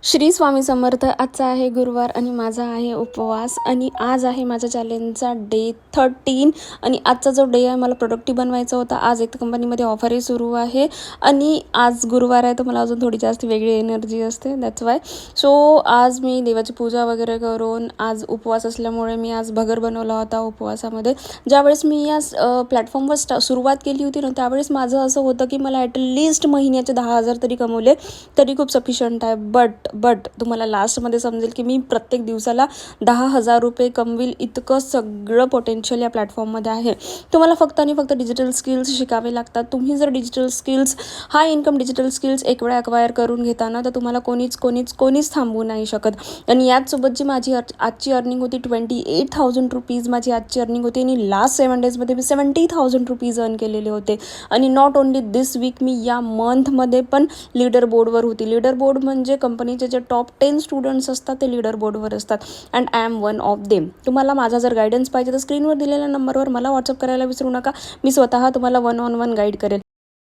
श्री स्वामी समर्थ. आजचा आहे गुरुवार आणि माझा आहे उपवास आणि आज आहे माझ्या चॅलेंजचा डे 13 आणि आजचा जो डे आहे मला प्रोडक्टिव्ह बनवायचा होता. आज एक कंपनीमध्ये ऑफरही सुरू आहे आणि आज गुरुवार आहे तर मला अजून थोडी जास्त वेगळी एनर्जी असते, दॅट्स वाय. सो आज मी देवाची पूजा वगैरे करून आज उपवास असल्यामुळे मी आज भगर बनवला होता उपवासामध्ये. ज्यावेळेस मी या प्लॅटफॉर्मवर सुरुवात केली होती ना त्यावेळेस माझं असं होतं की मला ॲटलिस्ट महिन्याचे 10,000 तरी कमवले तरी खूप सफिशियंट आहे. बट तुम्हाला लास्टमध्ये समजेल की मी प्रत्येक दिवसाला 10,000 रुपये कमविल इतकं सगळं पोटेन्शियल या प्लॅटफॉर्ममध्ये आहे. तुम्हाला फक्त आणि फक्त डिजिटल स्किल्स शिकावे लागतात. तुम्ही जर डिजिटल स्किल्स हाय इन्कम डिजिटल स्किल्स एक वेळा अक्वायर करून घेताना तर तुम्हाला कोणीच थांबवू नाही शकत. आणि याचसोबत जी माझी आजची अर्निंग होती 28,000 रुपीज माझी आजची अर्निंग होती आणि लास्ट 7 डेजमध्ये मी 70,000 रुपीज अर्न केलेले होते. आणि नॉट ओन्ली दिस वीक मी या मंथमध्ये पण लीडर बोर्डवर होती. लीडर बोर्ड म्हणजे कंपनीचे जे टॉप 10 स्टुडंट्स असतात ते लीडर बोर्डवर असतात and I am one of them. तुम्हाला माझा जर गायडन्स पाहिजे तर स्क्रीनवर दिलेल्या नंबरवर मला व्हॉट्सअप करायला विसरू नका. मी स्वतः तुम्हाला 1-on-1 गाईड करेल.